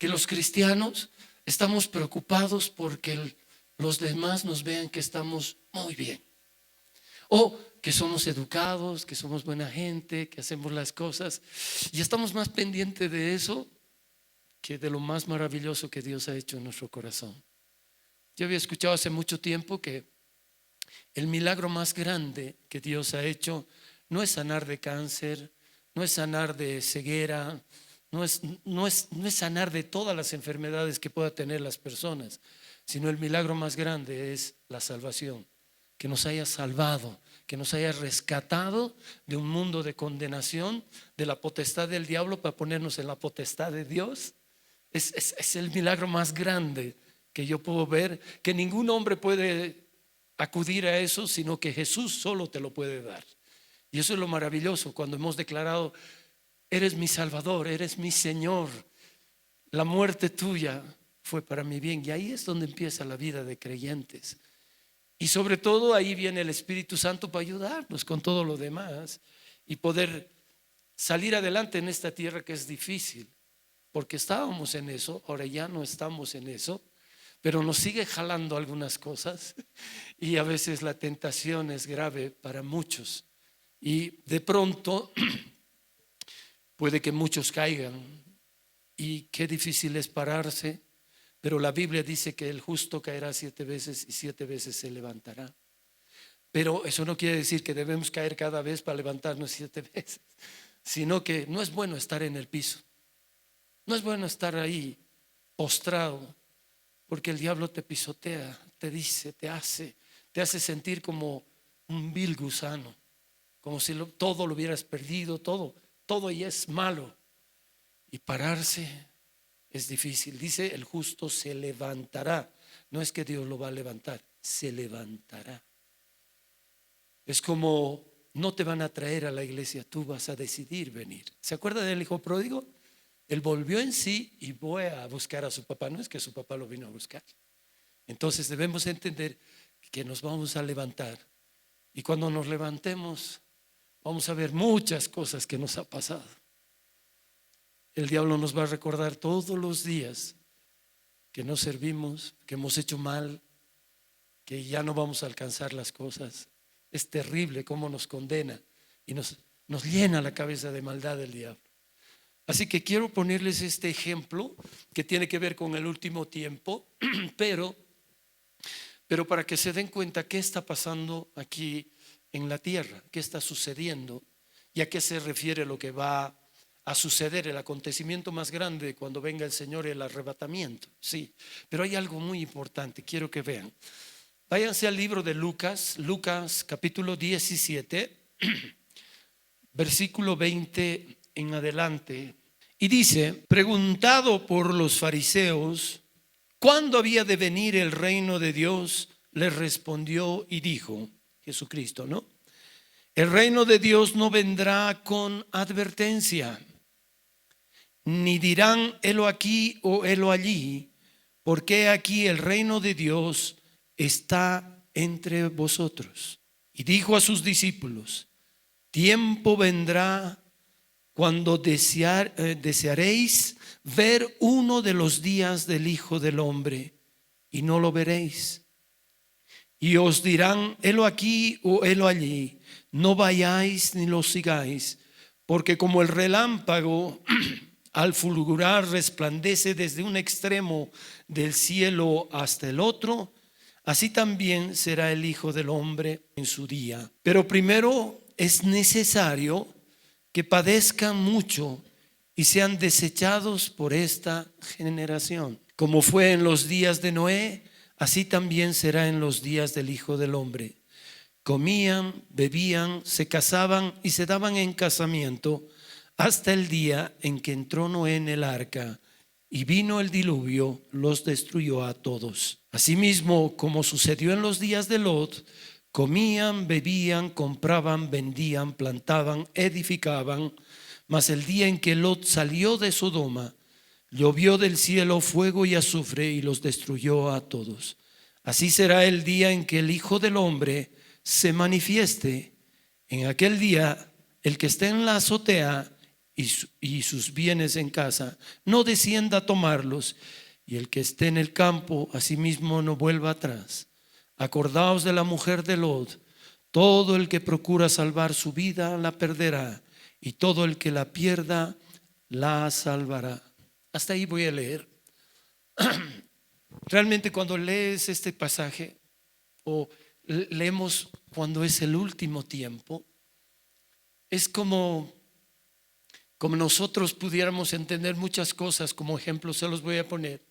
que los cristianos estamos preocupados porque los demás nos vean que estamos muy bien, o que somos educados, que somos buena gente, que hacemos las cosas, y estamos más pendientes de eso que de lo más maravilloso que Dios ha hecho en nuestro corazón. Yo había escuchado hace mucho tiempo que el milagro más grande que Dios ha hecho no es sanar de cáncer, no es sanar de ceguera, no es sanar de todas las enfermedades que puedan tener las personas, sino el milagro más grande es la salvación, que nos haya salvado, que nos haya rescatado de un mundo de condenación, de la potestad del diablo para ponernos en la potestad de Dios. Es el milagro más grande que yo puedo ver, que ningún hombre puede acudir a eso, sino que Jesús solo te lo puede dar. Y eso es lo maravilloso cuando hemos declarado: eres mi Salvador, eres mi Señor, la muerte tuya fue para mi bien. Y ahí es donde empieza la vida de creyentes. Y sobre todo ahí viene el Espíritu Santo para ayudarnos con todo lo demás y poder salir adelante en esta tierra que es difícil, porque estábamos en eso, ahora ya no estamos en eso, pero nos sigue jalando algunas cosas y a veces la tentación es grave para muchos y de pronto puede que muchos caigan y qué difícil es pararse. Pero la Biblia dice que el justo caerá 7 veces y 7 veces se levantará. Pero eso no quiere decir que debemos caer cada vez para levantarnos 7 veces, sino que no es bueno estar en el piso. No es bueno estar ahí postrado, porque el diablo te pisotea, te dice, te hace sentir como un vil gusano, como si todo lo hubieras perdido, todo ya es malo. Y pararse es difícil. Dice: el justo se levantará. No es que Dios lo va a levantar, se levantará. Es como no te van a traer a la iglesia, tú vas a decidir venir. ¿Se acuerda del hijo pródigo? Él volvió en sí y fue a buscar a su papá. No es que su papá lo vino a buscar. Entonces debemos entender que nos vamos a levantar, y cuando nos levantemos vamos a ver muchas cosas que nos ha pasado. El diablo nos va a recordar todos los días que no servimos, que hemos hecho mal, que ya no vamos a alcanzar las cosas. Es terrible cómo nos condena y nos llena la cabeza de maldad del diablo. Así que quiero ponerles este ejemplo que tiene que ver con el último tiempo, pero para que se den cuenta qué está pasando aquí en la tierra, qué está sucediendo y a qué se refiere lo que va a suceder, el acontecimiento más grande cuando venga el Señor, el arrebatamiento. Sí, pero hay algo muy importante, quiero que vean. Váyanse al libro de Lucas capítulo 17, versículo 20 en adelante. Y dice: preguntado por los fariseos ¿cuándo había de venir el reino de Dios?, les respondió y dijo, Jesucristo, ¿no? El reino de Dios no vendrá con advertencia, ni dirán helo aquí o helo allí, porque aquí el reino de Dios está entre vosotros. Y dijo a sus discípulos: tiempo vendrá cuando desearéis ver uno de los días del Hijo del Hombre y no lo veréis. Y os dirán helo aquí o helo allí, no vayáis ni lo sigáis, porque como el relámpago al fulgurar resplandece desde un extremo del cielo hasta el otro, así también será el Hijo del Hombre en su día. Pero primero es necesario que padezcan mucho y sean desechados por esta generación. Como fue en los días de Noé, así también será en los días del Hijo del Hombre. Comían, bebían, se casaban y se daban en casamiento hasta el día en que entró Noé en el arca y vino el diluvio, los destruyó a todos. Asimismo, como sucedió en los días de Lot, comían, bebían, compraban, vendían, plantaban, edificaban. Mas el día en que Lot salió de Sodoma, llovió del cielo fuego y azufre y los destruyó a todos. Así será el día en que el Hijo del Hombre se manifieste. En aquel día, el que esté en la azotea, y sus bienes en casa, no descienda a tomarlos, y el que esté en el campo, asimismo no vuelva atrás. Acordaos de la mujer de Lot. Todo el que procura salvar su vida la perderá, y todo el que la pierda la salvará. Hasta ahí voy a leer. Realmente cuando lees este pasaje o leemos cuando es el último tiempo, es como nosotros pudiéramos entender muchas cosas. Como ejemplo se los voy a poner,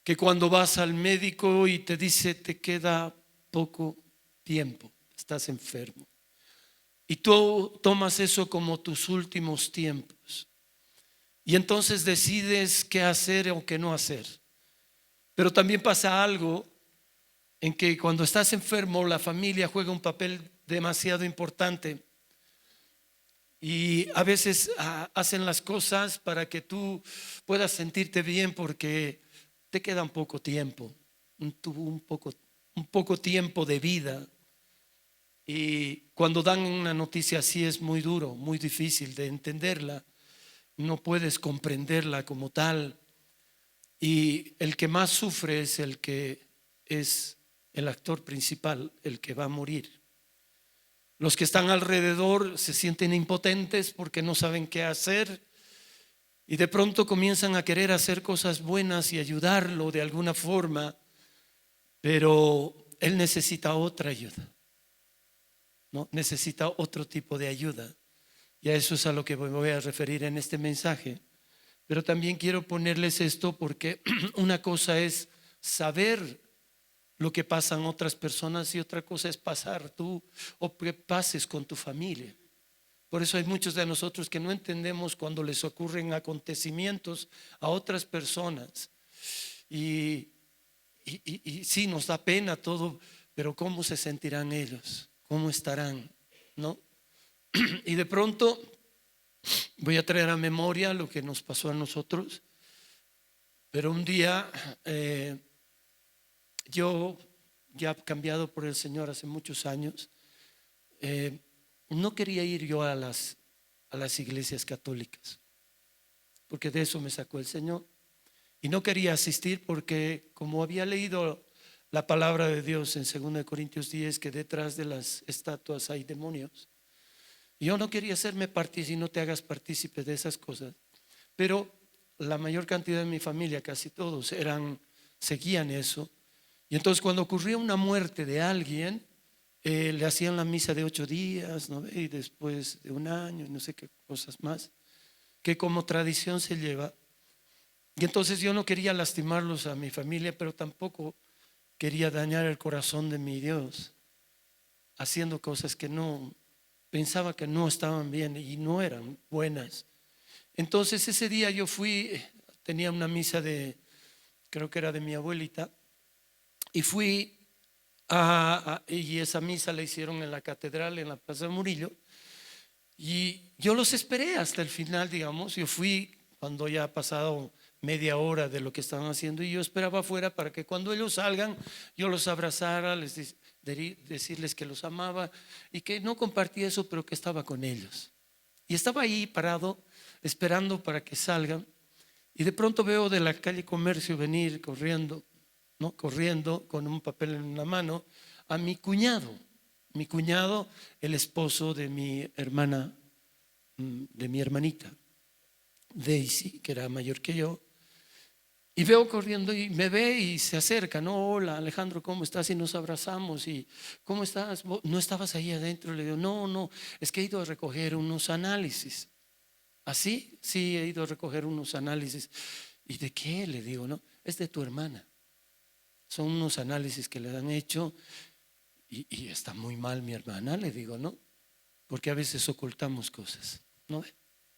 que cuando vas al médico y te dice te queda poco tiempo, estás enfermo, y tú tomas eso como tus últimos tiempos, y entonces decides qué hacer o qué no hacer. Pero también pasa algo en que cuando estás enfermo, la familia juega un papel demasiado importante, y a veces hacen las cosas para que tú puedas sentirte bien, porque te queda un poco tiempo, un poco tiempo de vida. Y cuando dan una noticia así es muy duro, muy difícil de entenderla, no puedes comprenderla como tal, y el que más sufre es el que es el actor principal, el que va a morir. Los que están alrededor se sienten impotentes porque no saben qué hacer, y de pronto comienzan a querer hacer cosas buenas y ayudarlo de alguna forma, pero él necesita otra ayuda, ¿no? Necesita otro tipo de ayuda, y a eso es a lo que me voy a referir en este mensaje. Pero también quiero ponerles esto porque una cosa es saber lo que pasan otras personas y otra cosa es pasar tú o que pases con tu familia. Por eso hay muchos de nosotros que no entendemos cuando les ocurren acontecimientos a otras personas, y sí, nos da pena todo, pero ¿cómo se sentirán ellos? ¿Cómo estarán? ¿No? Y de pronto voy a traer a memoria lo que nos pasó a nosotros. Pero un día yo, ya cambiado por el Señor hace muchos años, no quería ir yo a las iglesias católicas, porque de eso me sacó el Señor, y no quería asistir porque, como había leído la palabra de Dios en 2 Corintios 10, que detrás de las estatuas hay demonios, y yo no quería hacerme partícipe. Si no te hagas partícipe de esas cosas. Pero la mayor cantidad de mi familia, casi todos, seguían eso. Y entonces cuando ocurría una muerte de alguien, le hacían la misa de 8 días, ¿no? Y después de un año, y no sé qué cosas más, que como tradición se lleva. Y entonces yo no quería lastimarlos a mi familia, pero tampoco quería dañar el corazón de mi Dios, haciendo cosas que no pensaba que no estaban bien y no eran buenas. Entonces ese día yo fui, tenía una misa creo que era de mi abuelita, y fui y esa misa la hicieron en la catedral, en la Plaza de Murillo, y yo los esperé hasta el final, digamos. Yo fui cuando ya ha pasado media hora de lo que estaban haciendo, y yo esperaba afuera para que cuando ellos salgan yo los abrazara, decirles que los amaba y que no compartía eso, pero que estaba con ellos. Y estaba ahí parado esperando para que salgan, y de pronto veo de la calle Comercio venir corriendo, ¿no? Corriendo con un papel en la mano, a mi cuñado, el esposo de mi hermana, de mi hermanita Daisy, que era mayor que yo. Y veo corriendo y me ve y se acerca. No, hola Alejandro, ¿cómo estás? Y nos abrazamos. Y ¿cómo estás? ¿No estabas ahí adentro? Le digo, no, es que he ido a recoger unos análisis. ¿Así? Sí, he ido a recoger unos análisis. ¿Y de qué? Le digo, no, es de tu hermana. Son unos análisis que le han hecho, y está muy mal mi hermana, le digo, ¿no? Porque a veces ocultamos cosas, ¿no?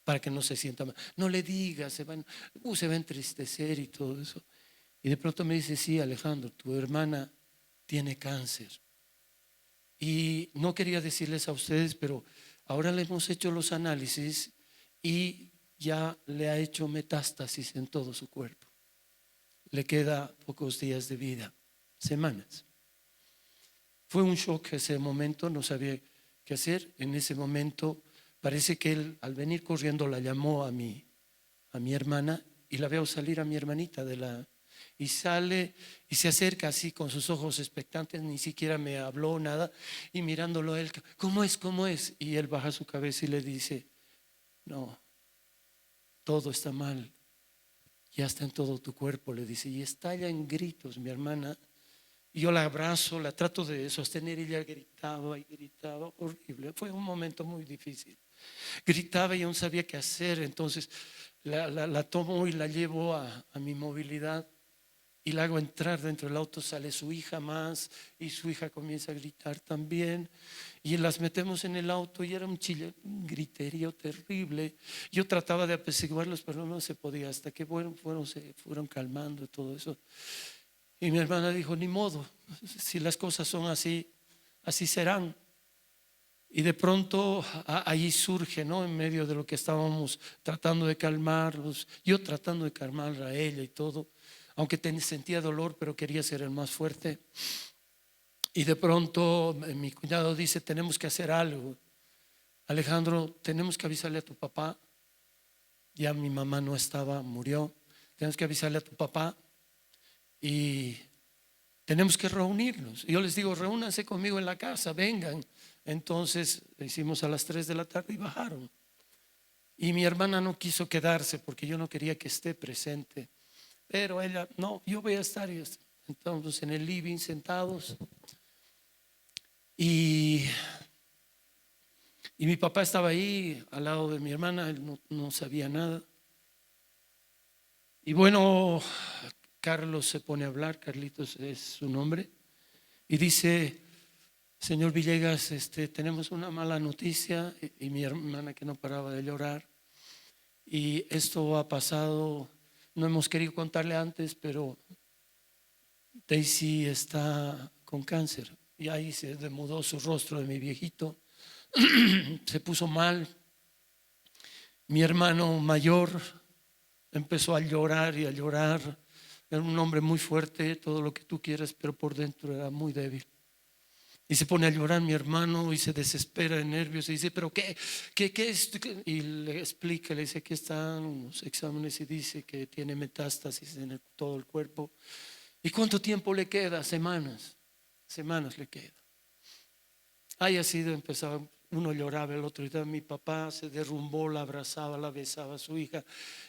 Para que no se sienta mal. No le digas, se va a entristecer y todo eso. Y de pronto me dice, sí, Alejandro, tu hermana tiene cáncer. Y no quería decirles a ustedes, pero ahora le hemos hecho los análisis y ya le ha hecho metástasis en todo su cuerpo. Le queda pocos días de vida, semanas. Fue un shock ese momento, no sabía qué hacer. En ese momento parece que él al venir corriendo la llamó a mi hermana y la veo salir a mi hermanita y sale y se acerca así con sus ojos expectantes, ni siquiera me habló nada, y mirándolo a él, ¿cómo es? ¿Cómo es? Y él baja su cabeza y le dice, no, todo está mal, ya está en todo tu cuerpo, le dice, y estalla en gritos mi hermana. Y yo la abrazo, la trato de sostener y ella gritaba y gritaba, horrible. Fue un momento muy difícil. Gritaba y yo no sabía qué hacer, entonces la tomo y la llevo a mi movilidad y la hago entrar dentro del auto. Sale su hija más y su hija comienza a gritar también y las metemos en el auto y era un griterío terrible. Yo trataba de apaciguarlos, pero no se podía, hasta que se fueron calmando y todo eso. Y mi hermana dijo, ni modo, si las cosas son así, así serán. Y de pronto ahí surge, ¿no? En medio de lo que estábamos tratando de calmarlos, yo tratando de calmar a ella y todo, aunque sentía dolor, pero quería ser el más fuerte. Y de pronto mi cuñado dice, tenemos que hacer algo. Alejandro, tenemos que avisarle a tu papá. Ya mi mamá no estaba, murió. Tenemos que avisarle a tu papá y tenemos que reunirnos. Yo les digo, reúnanse conmigo en la casa, vengan. Entonces hicimos a las 3 de la tarde y bajaron. Y mi hermana no quiso quedarse porque yo no quería que esté presente. Pero ella, no, yo voy a estar. Entonces en el living sentados. Y mi papá estaba ahí al lado de mi hermana, él no sabía nada. Y bueno, Carlos se pone a hablar, Carlitos es su nombre, y dice, señor Villegas, tenemos una mala noticia. Y mi hermana, que no paraba de llorar, y esto ha pasado, no hemos querido contarle antes, pero Daisy está con cáncer. Y ahí se demudó su rostro de mi viejito, se puso mal. Mi hermano mayor empezó a llorar y a llorar. Era un hombre muy fuerte, todo lo que tú quieras, pero por dentro era muy débil. Y se pone a llorar mi hermano y se desespera de nervios y dice, pero ¿qué es? Y le explica, le dice, aquí están los exámenes y dice que tiene metástasis en todo el cuerpo. ¿Y cuánto tiempo le queda? Semanas le queda. Haya sido, empezaba, uno lloraba, el otro, y mi papá se derrumbó, la abrazaba, la besaba a su hija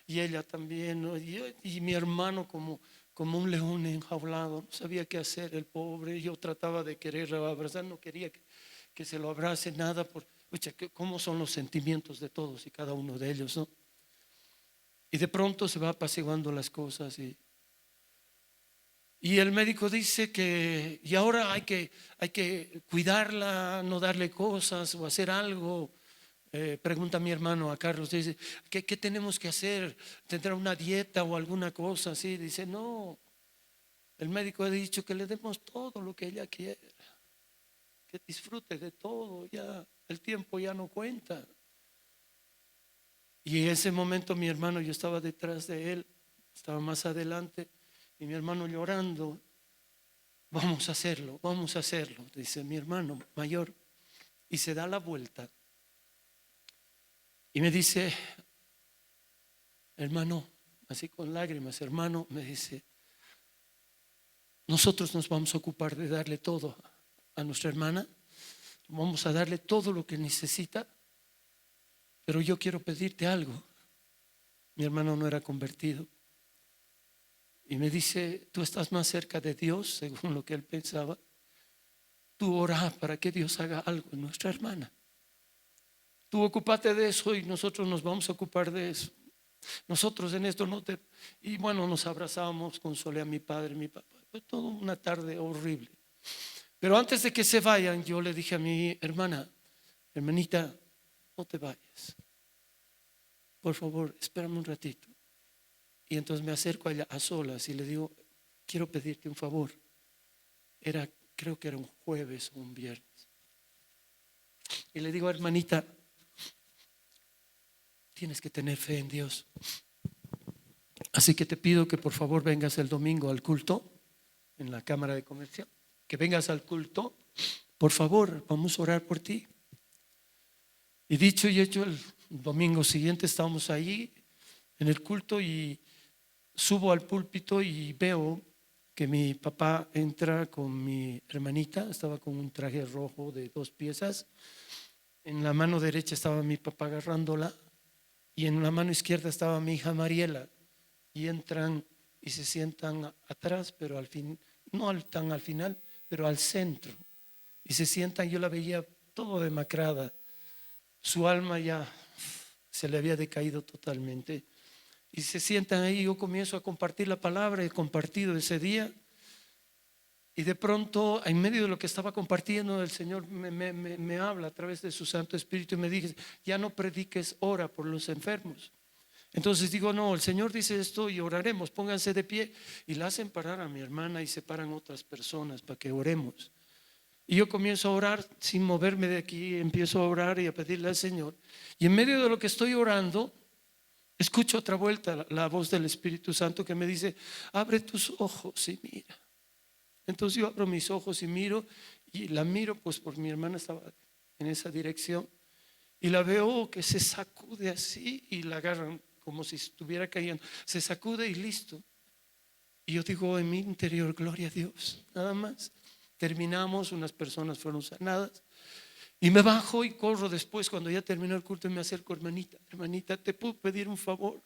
y ella también, ¿no? Y mi hermano como un león enjaulado, no sabía qué hacer, el pobre. Yo trataba de querer abrazar, no quería que se lo abrace, nada, cómo son los sentimientos de todos y cada uno de ellos, ¿no? Y de pronto se va apaciguando las cosas y el médico dice que y ahora hay que cuidarla, no darle cosas o hacer algo. Pregunta mi hermano a Carlos, dice, ¿qué tenemos que hacer? ¿Tendrá una dieta o alguna cosa así? Dice, no, el médico ha dicho que le demos todo lo que ella quiera, que disfrute de todo, ya el tiempo ya no cuenta. Y en ese momento mi hermano, yo estaba detrás de él, estaba más adelante, y mi hermano llorando, vamos a hacerlo, dice mi hermano mayor, y se da la vuelta y me dice, hermano, así con lágrimas, hermano, me dice, nosotros nos vamos a ocupar de darle todo a nuestra hermana, vamos a darle todo lo que necesita, pero yo quiero pedirte algo. Mi hermano no era convertido y me dice, tú estás más cerca de Dios, según lo que él pensaba. Tú ora para que Dios haga algo en nuestra hermana. Tú ocúpate de eso y nosotros nos vamos a ocupar de eso. Nosotros en esto no te... Y bueno, nos abrazábamos, consolé a mi padre, mi papá. Fue toda una tarde horrible. Pero antes de que se vayan, yo le dije a mi hermanita, no te vayas. Por favor, espérame un ratito. Y entonces me acerco a ella a solas y le digo, quiero pedirte un favor. Creo que era un jueves o un viernes. Y le digo, hermanita, tienes que tener fe en Dios. Así que te pido que por favor vengas el domingo al culto en la Cámara de Comercio. Que vengas al culto. Por favor, vamos a orar por ti. Y dicho y hecho, el domingo siguiente estábamos ahí en el culto y subo al púlpito y veo que mi papá entra con mi hermanita, estaba con un traje rojo de 2 piezas. En la mano derecha estaba mi papá agarrándola y en la mano izquierda estaba mi hija Mariela. Y entran y se sientan atrás, pero al fin, no tan al final, pero al centro. Y se sientan, yo la veía todo demacrada. Su alma ya se le había decaído totalmente. Y se sientan ahí, yo comienzo a compartir la palabra, he compartido ese día. Y de pronto, en medio de lo que estaba compartiendo, el Señor me habla a través de su Santo Espíritu y me dice: ya no prediques, ora por los enfermos. Entonces digo: no, el Señor dice esto y oraremos, pónganse de pie. Y la hacen parar a mi hermana y se paran otras personas para que oremos. Y yo comienzo a orar sin moverme de aquí, empiezo a orar y a pedirle al Señor. Y en medio de lo que estoy orando, escucho otra vuelta la voz del Espíritu Santo que me dice: abre tus ojos y mira. Entonces yo abro mis ojos y miro, y la miro pues por mi hermana estaba en esa dirección, y la veo que se sacude así y la agarran como si estuviera cayendo, se sacude y listo. Y yo digo en mi interior: gloria a Dios, nada más. Terminamos, unas personas fueron sanadas y me bajo y corro después. Cuando ya terminó el culto, me acerco: hermanita, ¿te puedo pedir un favor?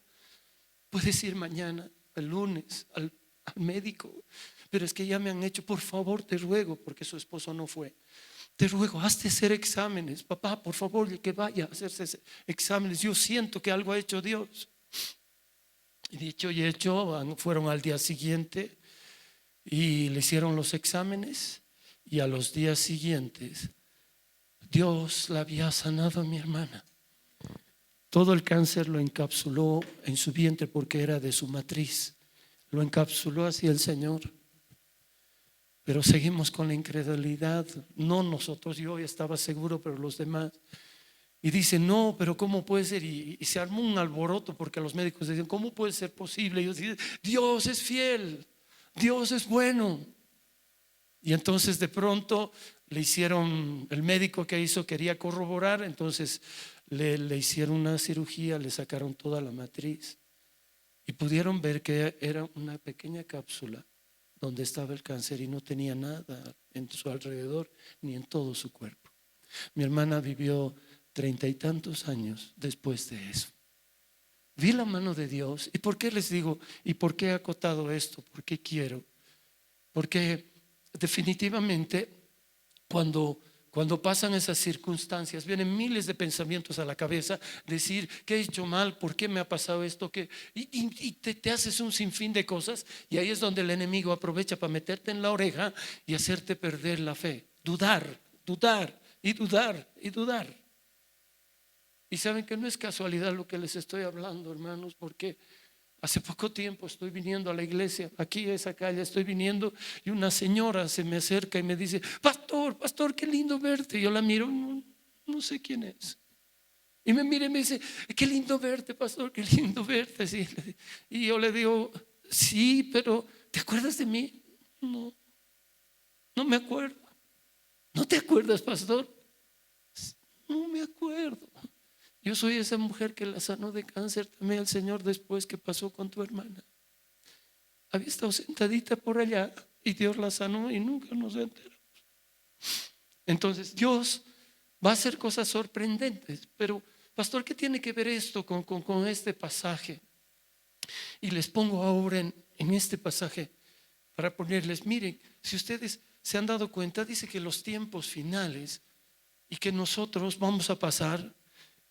Puedes ir mañana, el lunes, al médico, pero es que ya me han hecho, por favor, te ruego, porque su esposo no fue, te ruego, hazte hacer exámenes, papá, por favor, que vaya a hacerse exámenes, yo siento que algo ha hecho Dios. Y dicho y hecho, fueron al día siguiente y le hicieron los exámenes, y a los días siguientes Dios la había sanado a mi hermana. Todo el cáncer lo encapsuló en su vientre porque era de su matriz, lo encapsuló así el Señor. Pero seguimos con la incredulidad, no nosotros, yo ya estaba seguro, pero los demás. Y dicen: no, pero ¿cómo puede ser? Y se armó un alboroto porque los médicos decían: ¿cómo puede ser posible? Y yo decía: Dios es fiel, Dios es bueno. Y entonces de pronto le hicieron, el médico que hizo quería corroborar, entonces le hicieron una cirugía, le sacaron toda la matriz y pudieron ver que era una pequeña cápsula donde estaba el cáncer y no tenía nada en su alrededor ni en todo su cuerpo. Mi hermana vivió 30 y tantos años después de eso. Vi la mano de Dios. ¿Y por qué les digo? ¿Y por qué he acotado esto? ¿Por qué quiero? Porque definitivamente cuando pasan esas circunstancias, vienen miles de pensamientos a la cabeza, decir: ¿qué he hecho mal? ¿Por qué me ha pasado esto? Y te haces un sinfín de cosas, y ahí es donde el enemigo aprovecha para meterte en la oreja y hacerte perder la fe, dudar y dudar y dudar. Y saben que no es casualidad lo que les estoy hablando, hermanos, porque hace poco tiempo estoy viniendo a la iglesia, aquí a esa calle estoy viniendo, y una señora se me acerca y me dice: pastor, qué lindo verte. Y yo la miro, no sé quién es. Y me mira y me dice: qué lindo verte, pastor, qué lindo verte. Sí. Y yo le digo: sí, pero ¿te acuerdas de mí? No, no me acuerdo. ¿No te acuerdas, pastor? No me acuerdo. Yo soy esa mujer que la sanó de cáncer también el Señor después que pasó con tu hermana. Había estado sentadita por allá y Dios la sanó y nunca nos enteramos. Entonces Dios va a hacer cosas sorprendentes. Pero pastor, ¿qué tiene que ver esto con este pasaje? Y les pongo ahora en este pasaje para ponerles: miren, si ustedes se han dado cuenta, dice que los tiempos finales y que nosotros vamos a pasar.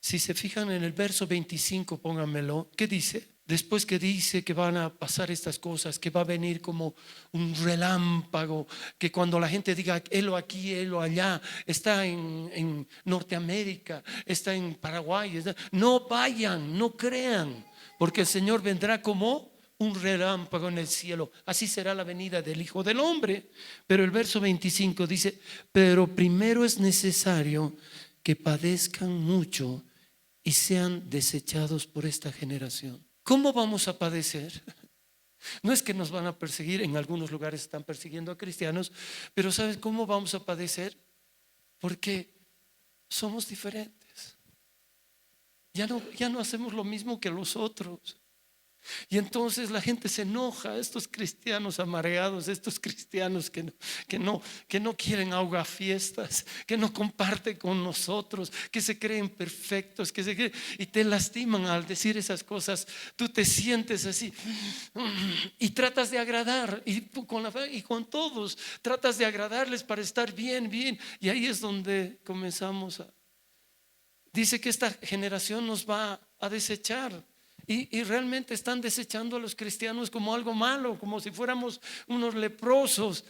Si se fijan en el verso 25, pónganmelo, ¿qué dice? Después que dice que van a pasar estas cosas, que va a venir como un relámpago, que cuando la gente diga helo aquí, helo allá, está en Norteamérica, está en Paraguay, no vayan, no crean, porque el Señor vendrá como un relámpago en el cielo. Así será la venida del Hijo del Hombre. Pero el verso 25 dice: pero primero es necesario que padezcan mucho y sean desechados por esta generación. ¿Cómo vamos a padecer? No es que nos van a perseguir, en algunos lugares están persiguiendo a cristianos, pero ¿sabes cómo vamos a padecer? Porque somos diferentes. Ya no hacemos lo mismo que los otros. Y entonces la gente se enoja, estos cristianos amargados, estos cristianos que no quieren aguafiestas, que no comparten con nosotros, que se creen perfectos, y te lastiman al decir esas cosas. Tú te sientes así y tratas de agradar, y con todos tratas de agradarles para estar bien. Y ahí es donde comenzamos dice que esta generación nos va a desechar. Y realmente están desechando a los cristianos como algo malo, como si fuéramos unos leprosos.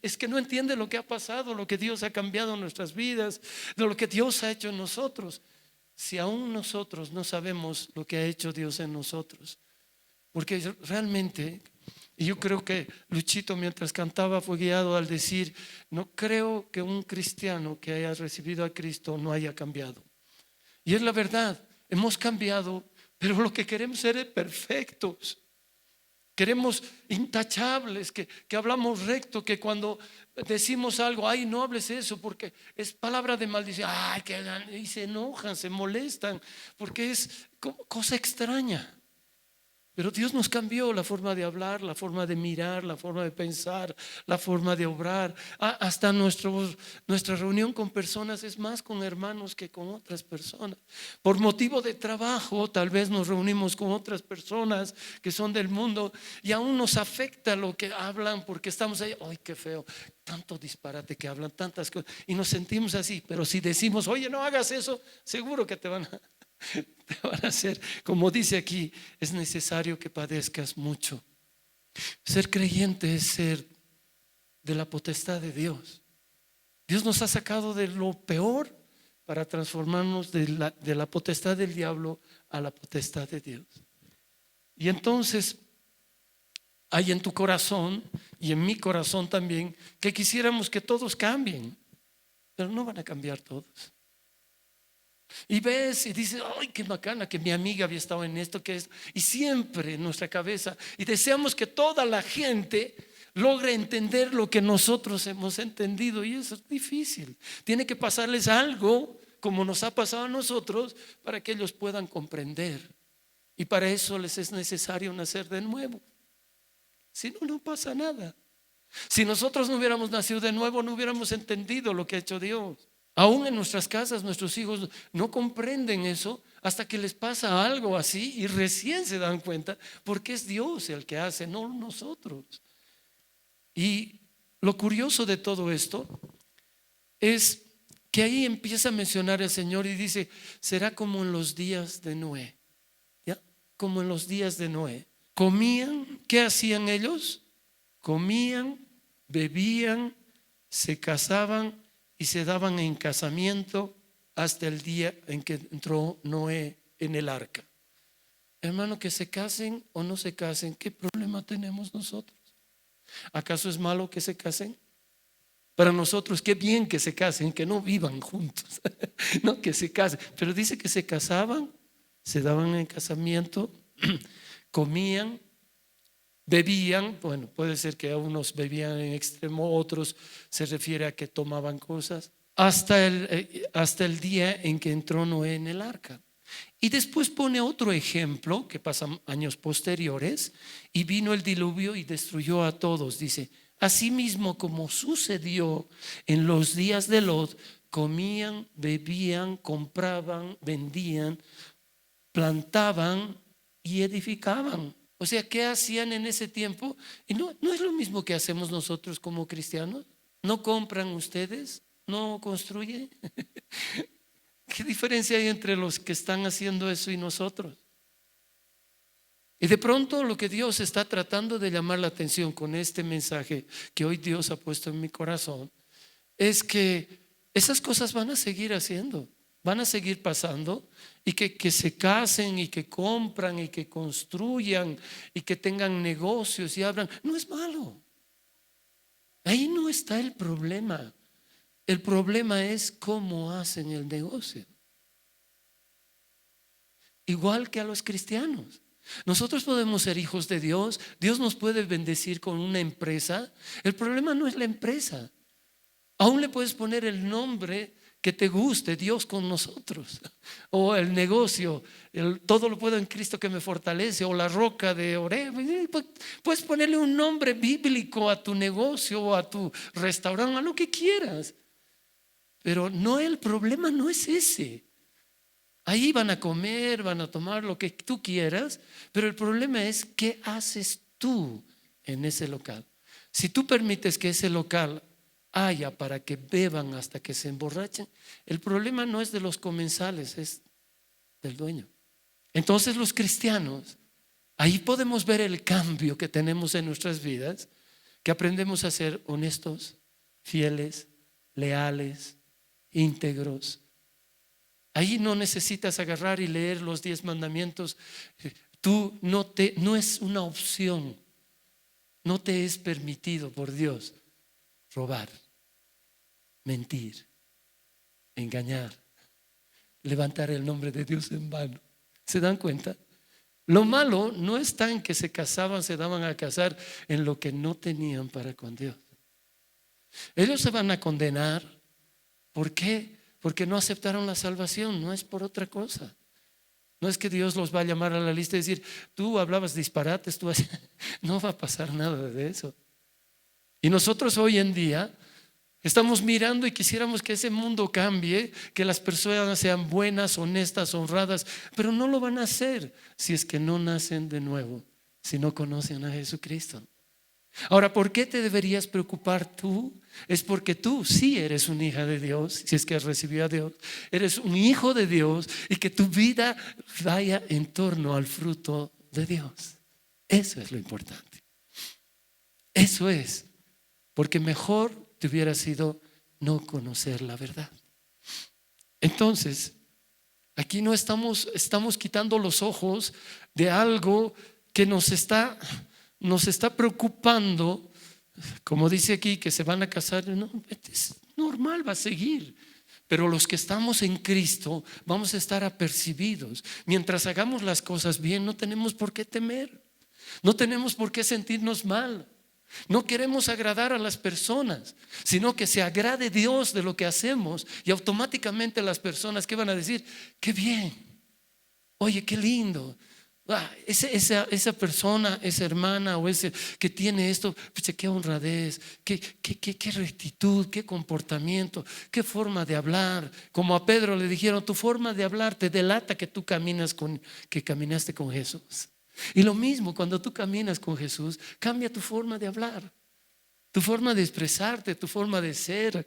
Es que no entiende lo que ha pasado, lo que Dios ha cambiado en nuestras vidas, de lo que Dios ha hecho en nosotros. Si aún nosotros no sabemos lo que ha hecho Dios en nosotros, porque realmente, y yo creo que Luchito mientras cantaba fue guiado al decir, no creo que un cristiano que haya recibido a Cristo no haya cambiado. Y es la verdad, hemos cambiado. Pero lo que queremos ser perfectos. Queremos intachables, que hablamos recto, que cuando decimos algo, ay, no hables eso porque es palabra de maldición. Ay, y se enojan, se molestan, porque es cosa extraña. Pero Dios nos cambió la forma de hablar, la forma de mirar, la forma de pensar, la forma de obrar. Hasta nuestra reunión con personas es más con hermanos que con otras personas. Por motivo de trabajo, tal vez nos reunimos con otras personas que son del mundo y aún nos afecta lo que hablan porque estamos ahí. ¡Ay, qué feo! Tanto disparate que hablan, tantas cosas. Y nos sentimos así. Pero si decimos, oye, no hagas eso, seguro que te van a hacer, como dice aquí, es necesario que padezcas mucho. Ser creyente es ser de la potestad de Dios. Dios nos ha sacado de lo peor para transformarnos de la potestad del diablo a la potestad de Dios. Y entonces hay en tu corazón y en mi corazón también que quisiéramos que todos cambien, pero no van a cambiar todos. Y ves y dices, ay, qué bacana que mi amiga había estado en esto, que es, y siempre en nuestra cabeza, y deseamos que toda la gente logre entender lo que nosotros hemos entendido, y eso es difícil. Tiene que pasarles algo como nos ha pasado a nosotros para que ellos puedan comprender, y para eso les es necesario nacer de nuevo. Si no, no pasa nada. Si nosotros no hubiéramos nacido de nuevo, no hubiéramos entendido lo que ha hecho Dios. Aún en nuestras casas nuestros hijos no comprenden eso hasta que les pasa algo así y recién se dan cuenta, porque es Dios el que hace, no nosotros. Y lo curioso de todo esto es que ahí empieza a mencionar el Señor y dice, será como en los días de Noé. ¿Ya? Como en los días de Noé. Comían, ¿qué hacían ellos? Comían, bebían, se casaban y se daban en casamiento hasta el día en que entró Noé en el arca. Hermano, que se casen o no se casen, ¿qué problema tenemos nosotros? ¿Acaso es malo que se casen? Para nosotros, qué bien que se casen, que no vivan juntos, no que se casen. Pero dice que se casaban, se daban en casamiento, comían, bebían. Bueno, puede ser que unos bebían en extremo, otros se refiere a que tomaban cosas hasta el día en que entró Noé en el arca. Y después pone otro ejemplo que pasa años posteriores, y vino el diluvio y destruyó a todos. Dice, asimismo como sucedió en los días de Lot, comían, bebían, compraban, vendían, plantaban y edificaban. O sea, ¿qué hacían en ese tiempo? Y no es lo mismo que hacemos nosotros como cristianos. ¿No compran ustedes? ¿No construyen? ¿Qué diferencia hay entre los que están haciendo eso y nosotros? Y de pronto lo que Dios está tratando de llamar la atención con este mensaje que hoy Dios ha puesto en mi corazón es que esas cosas van a seguir haciendo, van a seguir pasando, y que se casen y que compran y que construyan y que tengan negocios y abran, no es malo. Ahí no está el problema. El problema es cómo hacen el negocio. Igual que a los cristianos. Nosotros podemos ser hijos de Dios. Dios nos puede bendecir con una empresa. El problema no es la empresa. Aún le puedes poner el nombre que te guste, Dios con nosotros. O el negocio, todo lo puedo en Cristo que me fortalece, o la roca de Oreb. Puedes ponerle un nombre bíblico a tu negocio o a tu restaurante, a lo que quieras. Pero no, el problema no es ese. Ahí van a comer, van a tomar lo que tú quieras, pero el problema es qué haces tú en ese local. Si tú permites que ese local haya para que beban hasta que se emborrachen, el problema no es de los comensales, es del dueño. Entonces los cristianos, ahí podemos ver el cambio que tenemos en nuestras vidas, que aprendemos a ser honestos, fieles, leales, íntegros. Ahí no necesitas agarrar y leer los 10 mandamientos. Tú no es una opción. No te es permitido por Dios robar, mentir, engañar, levantar el nombre de Dios en vano. ¿Se dan cuenta? Lo malo no está en que se casaban, se daban a casar en lo que no tenían para con Dios. Ellos se van a condenar. ¿Por qué? Porque no aceptaron la salvación, no es por otra cosa. No es que Dios los va a llamar a la lista y decir, tú hablabas disparates, no va a pasar nada de eso. Y nosotros hoy en día estamos mirando y quisiéramos que ese mundo cambie, que las personas sean buenas, honestas, honradas, pero no lo van a hacer si es que no nacen de nuevo, si no conocen a Jesucristo. Ahora, ¿por qué te deberías preocupar tú? Es porque tú sí eres una hija de Dios, si es que has recibido a Dios. Eres un hijo de Dios y que tu vida vaya en torno al fruto de Dios. Eso es lo importante. Eso es, porque mejor te hubiera sido no conocer la verdad. Entonces, aquí no estamos quitando los ojos de algo que nos está preocupando. Como dice aquí que se van a casar, no, es normal, va a seguir. Pero los que estamos en Cristo vamos a estar apercibidos. Mientras hagamos las cosas bien, no tenemos por qué temer, no tenemos por qué sentirnos mal. No queremos agradar a las personas, sino que se agrade Dios de lo que hacemos. Y automáticamente las personas que van a decir, qué bien, oye, qué lindo. Esa persona, esa hermana o ese que tiene esto, pues, qué honradez, qué rectitud, qué comportamiento, qué forma de hablar. Como a Pedro le dijeron, tu forma de hablar te delata que tú que caminaste con Jesús. Y lo mismo, cuando tú caminas con Jesús, cambia tu forma de hablar, tu forma de expresarte, tu forma de ser.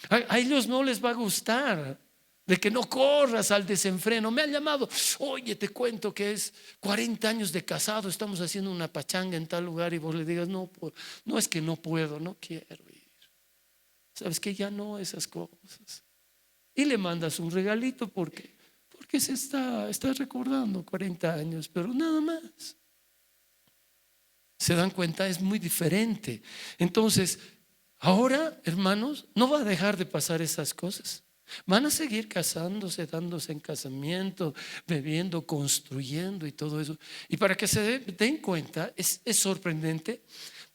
A ellos no les va a gustar de que no corras al desenfreno. Me han llamado, oye, te cuento que es 40 años de casado, estamos haciendo una pachanga en tal lugar, y vos le digas, no es que no puedo, no quiero ir. Sabes que ya no, esas cosas. Y le mandas un regalito porque se está recordando 40 años, pero nada más. ¿Se dan cuenta? Es muy diferente. Entonces, ahora, hermanos, no va a dejar de pasar esas cosas. Van a seguir casándose, dándose en casamiento, bebiendo, construyendo y todo eso. Y para que se den cuenta, es sorprendente,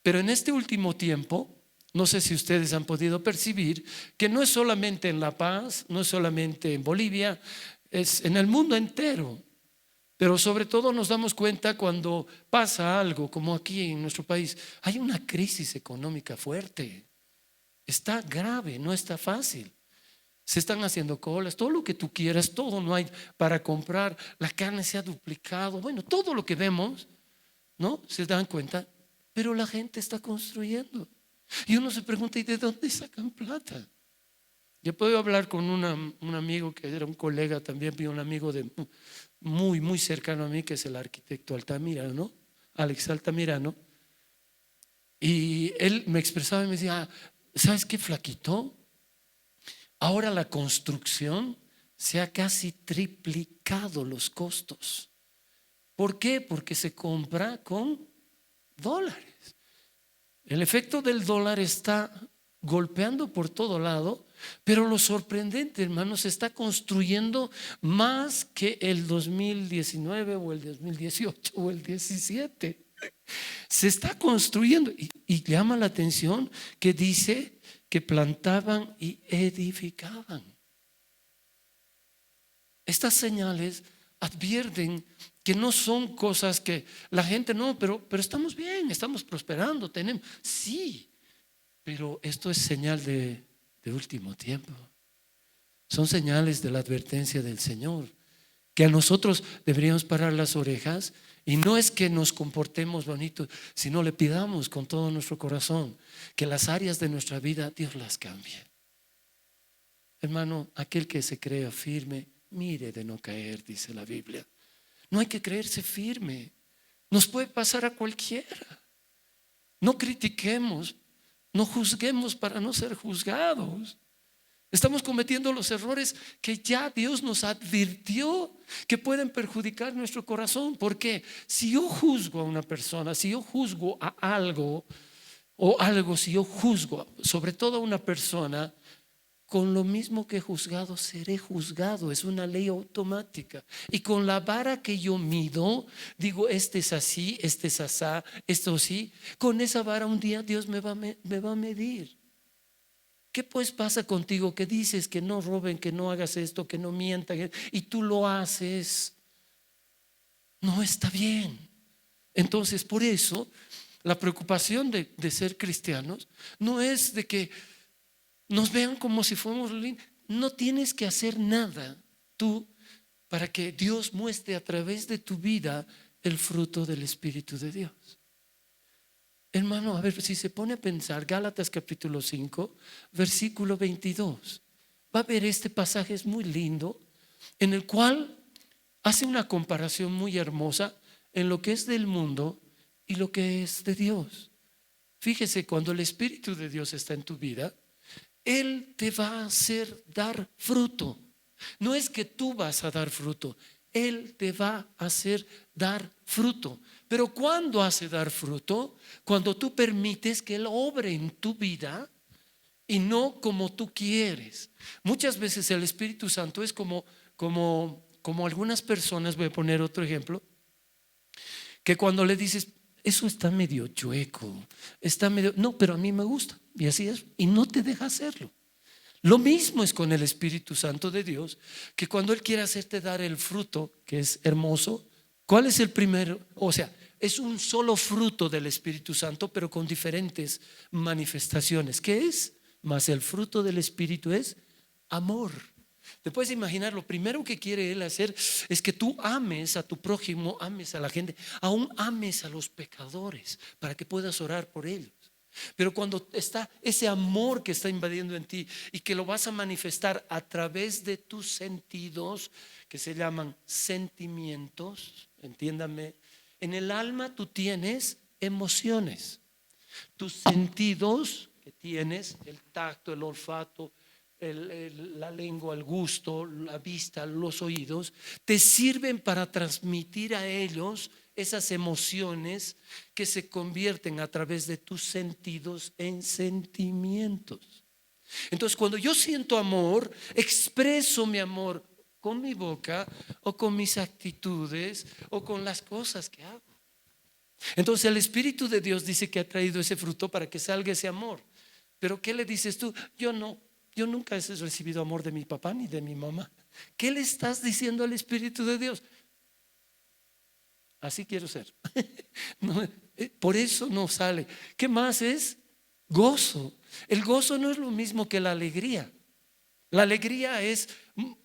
pero en este último tiempo, no sé si ustedes han podido percibir que no es solamente en La Paz, no es solamente en Bolivia, es en el mundo entero. Pero sobre todo nos damos cuenta cuando pasa algo, como aquí en nuestro país, hay una crisis económica fuerte. Está grave, no está fácil. Se están haciendo colas, todo lo que tú quieras, todo no hay para comprar, la carne se ha duplicado, bueno, todo lo que vemos, ¿no? ¿Se dan cuenta? Pero la gente está construyendo. Y uno se pregunta, ¿y de dónde sacan plata? Yo puedo hablar con un amigo que era un colega también, un amigo muy, muy cercano a mí, que es el arquitecto Altamirano, Alex Altamirano. Y él me expresaba y me decía, ¿sabes qué, flaquito? Ahora la construcción se ha casi triplicado los costos. ¿Por qué? Porque se compra con dólares. El efecto del dólar está golpeando por todo lado, pero lo sorprendente, hermanos, se está construyendo más que el 2019 o el 2018 o el 17. Se está construyendo y llama la atención que dice que plantaban y edificaban. Estas señales advierten que no son cosas que la gente no, pero estamos bien, estamos prosperando, tenemos. Sí, pero esto es señal de último tiempo. Son señales de la advertencia del Señor, que a nosotros deberíamos parar las orejas. Y no es que nos comportemos bonitos, sino le pidamos con todo nuestro corazón que las áreas de nuestra vida Dios las cambie. Hermano, aquel que se crea firme, mire de no caer, dice la Biblia. No hay que creerse firme. Nos puede pasar a cualquiera. No critiquemos, no juzguemos para no ser juzgados. Estamos cometiendo los errores que ya Dios nos advirtió que pueden perjudicar nuestro corazón. Porque si yo juzgo a una persona, si yo juzgo a algo o algo, si yo juzgo sobre todo a una persona, con lo mismo que he juzgado seré juzgado. Es una ley automática. Y con la vara que yo mido, digo, este es así, este es asá, esto sí. Con esa vara un día Dios me va a medir. ¿Qué pues pasa contigo que dices que no roben, que no hagas esto, que no mientan y tú lo haces? No está bien. Entonces, por eso la preocupación de ser cristianos no es de que nos vean como si fuéramos lindos. No tienes que hacer nada tú para que Dios muestre a través de tu vida el fruto del Espíritu de Dios. Hermano, a ver, si se pone a pensar, Gálatas capítulo 5, versículo 22, va a ver este pasaje, es muy lindo, en el cual hace una comparación muy hermosa en lo que es del mundo y lo que es de Dios. Fíjese, cuando el Espíritu de Dios está en tu vida, Él te va a hacer dar fruto. No es que tú vas a dar fruto, Él te va a hacer dar fruto. Pero ¿cuándo hace dar fruto? Cuando tú permites que Él obre en tu vida y no como tú quieres. Muchas veces el Espíritu Santo es como algunas personas, voy a poner otro ejemplo, que cuando le dices, eso está medio chueco, está medio, no, pero a mí me gusta, y así es, y no te deja hacerlo. Lo mismo es con el Espíritu Santo de Dios, que cuando Él quiere hacerte dar el fruto, que es hermoso. ¿Cuál es el primero? O sea, es un solo fruto del Espíritu Santo, pero con diferentes manifestaciones. ¿Qué es? Más el fruto del Espíritu es amor. Te puedes imaginar, lo primero que quiere Él hacer es que tú ames a tu prójimo, ames a la gente, aún ames a los pecadores, para que puedas orar por ellos. Pero cuando está ese amor que está invadiendo en ti y que lo vas a manifestar a través de tus sentidos, que se llaman sentimientos, entiéndame, en el alma tú tienes emociones. Tus sentidos que tienes, el tacto, el olfato, la lengua, el gusto, la vista, los oídos, te sirven para transmitir a ellos esas emociones que se convierten a través de tus sentidos en sentimientos. Entonces, cuando yo siento amor, expreso mi amor con mi boca o con mis actitudes o con las cosas que hago. Entonces, el Espíritu de Dios dice que ha traído ese fruto para que salga ese amor. Pero ¿qué le dices tú? Yo nunca he recibido amor de mi papá ni de mi mamá. ¿Qué le estás diciendo al Espíritu de Dios? Así quiero ser. No, por eso no sale. ¿Qué más es? Gozo. El gozo no es lo mismo que la alegría. La alegría es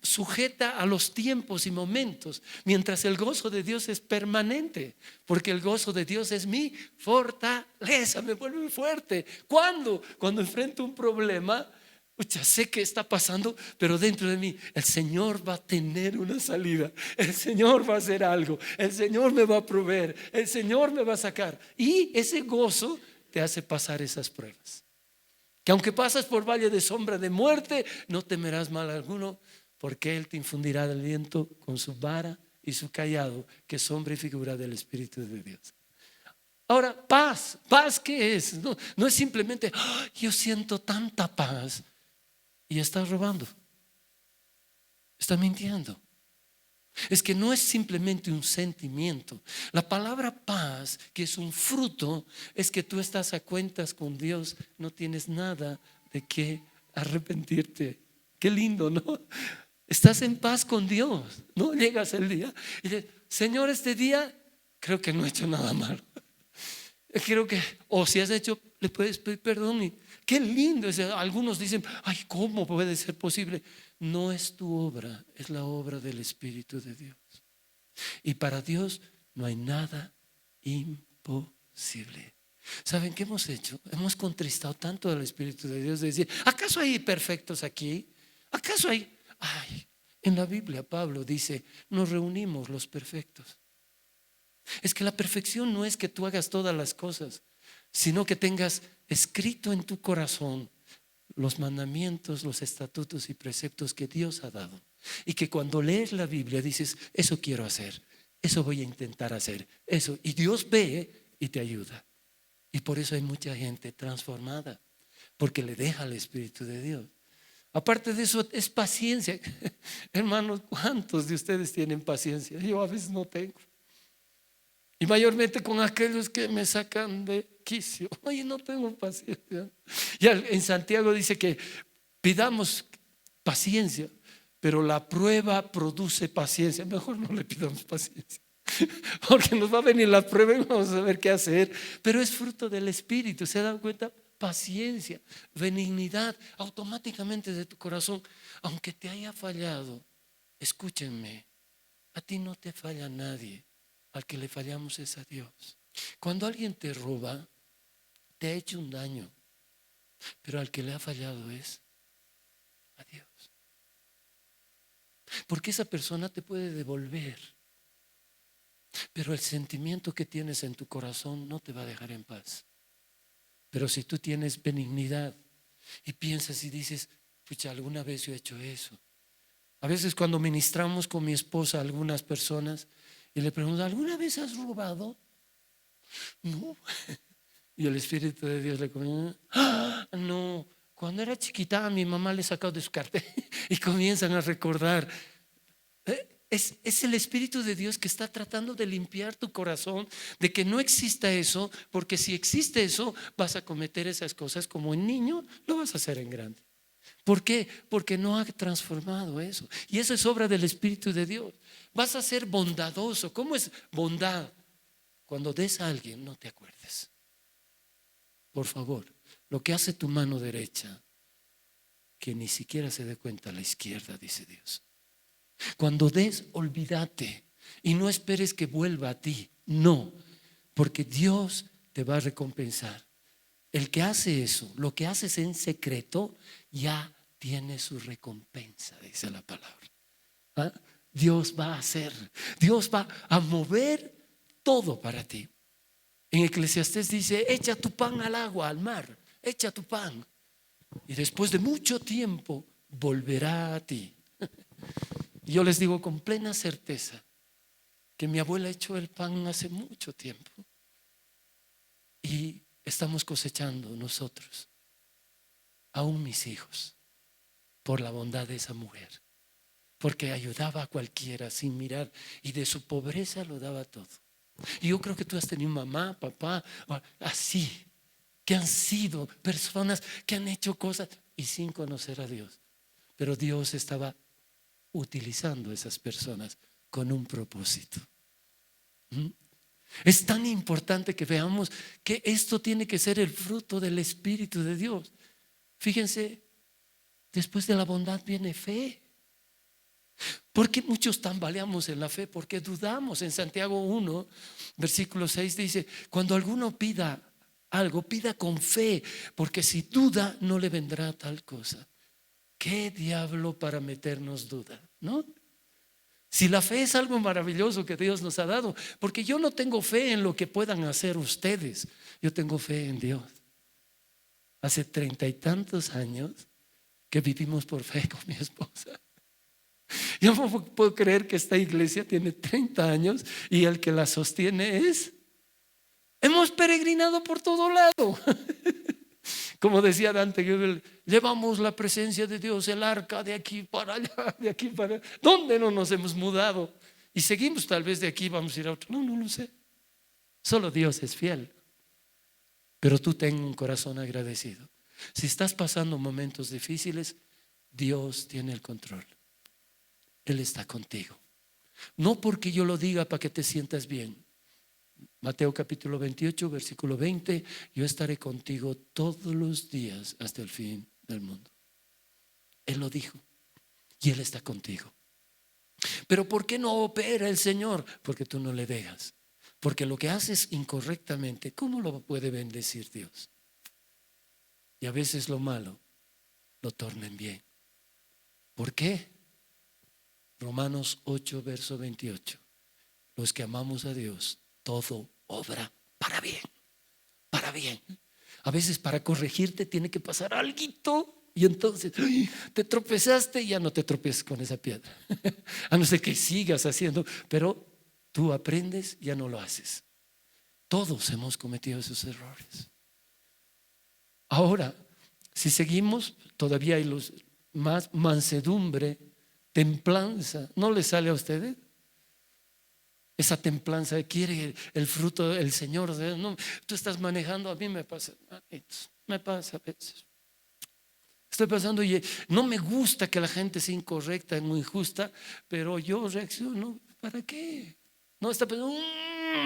sujeta a los tiempos y momentos, mientras el gozo de Dios es permanente, porque el gozo de Dios es mi fortaleza, me vuelve fuerte. ¿Cuándo? Cuando enfrento un problema, ya sé qué está pasando, pero dentro de mí el Señor va a tener una salida, el Señor va a hacer algo, el Señor me va a proveer, el Señor me va a sacar. Y ese gozo te hace pasar esas pruebas. Que aunque pasas por valle de sombra de muerte, no temerás mal alguno, porque Él te infundirá el aliento con su vara y su callado, que es sombra y figura del Espíritu de Dios. Ahora, paz. ¿Paz qué es? No es simplemente, yo siento tanta paz. Y está robando, está mintiendo. Es que no es simplemente un sentimiento. La palabra paz, que es un fruto, es que tú estás a cuentas con Dios, no tienes nada de qué arrepentirte. Qué lindo, ¿no? Estás en paz con Dios. No llegas el día y dices, Señor, este día creo que no he hecho nada malo. Creo que, o si has hecho, le puedes pedir perdón. Y qué lindo. Algunos dicen, ay, ¿cómo puede ser posible? No es tu obra, es la obra del Espíritu de Dios. Y para Dios no hay nada imposible. ¿Saben qué hemos hecho? Hemos contristado tanto al Espíritu de Dios de decir, ¿acaso hay perfectos aquí? ¿Acaso hay? Ay, en la Biblia Pablo dice, nos reunimos los perfectos. Es que la perfección no es que tú hagas todas las cosas, sino que tengas escrito en tu corazón los mandamientos, los estatutos y preceptos que Dios ha dado. Y que cuando lees la Biblia dices, eso quiero hacer, eso voy a intentar hacer, eso. Y Dios ve y te ayuda. Y por eso hay mucha gente transformada, porque le deja al Espíritu de Dios. Aparte de eso es paciencia. Hermanos, ¿cuántos de ustedes tienen paciencia? Yo a veces no tengo. Y mayormente con aquellos que me sacan de quicio. Oye, no tengo paciencia. Ya en Santiago dice que pidamos paciencia, pero la prueba produce paciencia. Mejor no le pidamos paciencia, porque nos va a venir la prueba y vamos a ver qué hacer. Pero es fruto del Espíritu. ¿Se dan cuenta? Paciencia, benignidad, automáticamente de tu corazón. Aunque te haya fallado, escúchenme, a ti no te falla nadie. Al que le fallamos es a Dios. Cuando alguien te roba, te ha hecho un daño, pero al que le ha fallado es a Dios. Porque esa persona te puede devolver, pero el sentimiento que tienes en tu corazón no te va a dejar en paz. Pero si tú tienes benignidad y piensas y dices, pucha, alguna vez yo he hecho eso. A veces cuando ministramos con mi esposa a algunas personas y le pregunto, ¿alguna vez has robado? No. Y el Espíritu de Dios le comienza, no, cuando era chiquita a mi mamá le sacó de su cartera y comienzan a recordar. Es el Espíritu de Dios que está tratando de limpiar tu corazón, de que no exista eso, porque si existe eso vas a cometer esas cosas como en niño, lo vas a hacer en grande. ¿Por qué? Porque no ha transformado eso. Y eso es obra del Espíritu de Dios. Vas a ser bondadoso. ¿Cómo es bondad? Cuando des a alguien, no te acuerdes. Por favor, lo que hace tu mano derecha, que ni siquiera se dé cuenta la izquierda, dice Dios. Cuando des, olvídate y no esperes que vuelva a ti. No, porque Dios te va a recompensar. El que hace eso, lo que haces en secreto, ya tiene su recompensa, dice la palabra. ¿Ah? Dios va a hacer, Dios va a mover todo para ti. En Eclesiastés dice, echa tu pan al agua, al mar, echa tu pan. Y después de mucho tiempo volverá a ti. Y yo les digo con plena certeza que mi abuela echó el pan hace mucho tiempo. Y estamos cosechando nosotros, aún mis hijos, por la bondad de esa mujer. Porque ayudaba a cualquiera sin mirar y de su pobreza lo daba todo. Y yo creo que tú has tenido mamá, papá, así, que han sido personas que han hecho cosas y sin conocer a Dios. Pero Dios estaba utilizando a esas personas con un propósito. Es tan importante que veamos que esto tiene que ser el fruto del Espíritu de Dios. Fíjense, después de la bondad viene fe. ¿Por qué muchos tambaleamos en la fe? Porque dudamos. En Santiago 1, versículo 6 dice, cuando alguno pida algo, pida con fe, porque si duda no le vendrá tal cosa. ¿Qué diablo para meternos duda? ¿No? Si la fe es algo maravilloso que Dios nos ha dado, porque yo no tengo fe en lo que puedan hacer ustedes, yo tengo fe en Dios. Hace 30 y tantos años que vivimos por fe con mi esposa. Yo no puedo creer que esta iglesia tiene 30 años y el que la sostiene hemos peregrinado por todo lado. Como decía Dante, llevamos la presencia de Dios, el arca de aquí para allá, de aquí para allá. ¿Dónde no nos hemos mudado? Y seguimos, tal vez de aquí vamos a ir a otro. No lo sé. Solo Dios es fiel. Pero tú ten un corazón agradecido. Si estás pasando momentos difíciles, Dios tiene el control. Él está contigo. No porque yo lo diga para que te sientas bien. Mateo capítulo 28, versículo 20, yo estaré contigo todos los días hasta el fin del mundo. Él lo dijo y Él está contigo. Pero ¿por qué no opera el Señor? Porque tú no le dejas. Porque lo que haces incorrectamente, ¿cómo lo puede bendecir Dios? Y a veces lo malo lo torna en bien. ¿Por qué? Romanos 8, verso 28. Los que amamos a Dios, todo obra para bien. Para bien. A veces para corregirte tiene que pasar alguito. Y entonces te tropezaste y ya no te tropieces con esa piedra. A no ser que sigas haciendo, pero tú aprendes, ya no lo haces. Todos hemos cometido esos errores. Ahora, si seguimos, todavía hay los más mansedumbre, templanza. ¿No le sale a ustedes? Esa templanza quiere el fruto del Señor. No, tú estás manejando, a mí me pasa a veces. Estoy pasando y no me gusta que la gente sea incorrecta y muy injusta, pero yo reacciono. ¿Para qué? No está pensando,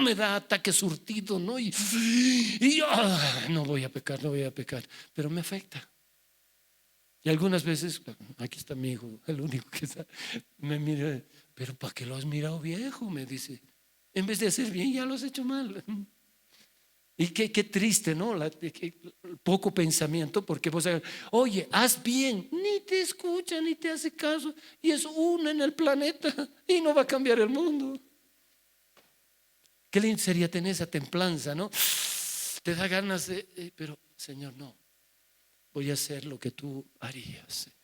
me da ataque surtido, ¿no? Y no voy a pecar, no voy a pecar, pero me afecta. Y algunas veces, aquí está mi hijo, el único que está, me mira, pero ¿para qué lo has mirado, viejo? Me dice, en vez de hacer bien ya lo has hecho mal. Y qué triste, ¿no? Poco pensamiento, porque vos, oye, haz bien, ni te escucha, ni te hace caso, y es uno en el planeta y no va a cambiar el mundo. Qué lindo sería tener esa templanza, ¿no? Te da ganas de, pero Señor, no, voy a hacer lo que tú harías, Señor.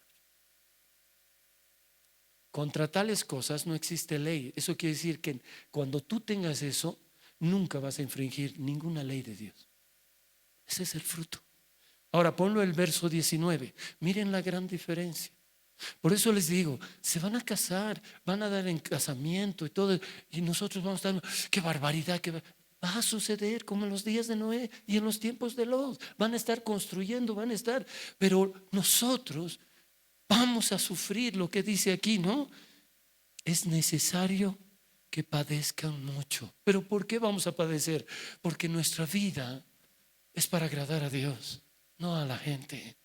Contra tales cosas no existe ley. Eso quiere decir que cuando tú tengas eso, nunca vas a infringir ninguna ley de Dios. Ese es el fruto. Ahora ponlo el verso 19. Miren la gran diferencia. Por eso les digo, se van a casar, van a dar en casamiento y todo, y nosotros vamos a estar, qué barbaridad, va a suceder como en los días de Noé y en los tiempos de Lot. Van a estar construyendo, pero nosotros vamos a sufrir lo que dice aquí, ¿no? Es necesario que padezcan mucho. ¿Pero por qué vamos a padecer? Porque nuestra vida es para agradar a Dios, no a la gente.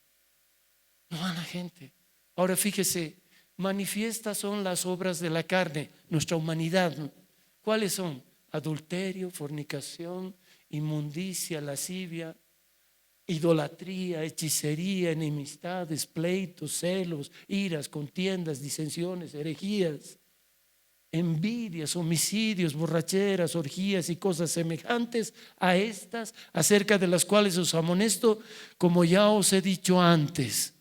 No a la gente. Ahora fíjese, manifiestas son las obras de la carne, nuestra humanidad. ¿Cuáles son? Adulterio, fornicación, inmundicia, lascivia, idolatría, hechicería, enemistades, pleitos, celos, iras, contiendas, disensiones, herejías, envidias, homicidios, borracheras, orgías y cosas semejantes a estas, acerca de las cuales os amonesto, como ya os he dicho antes,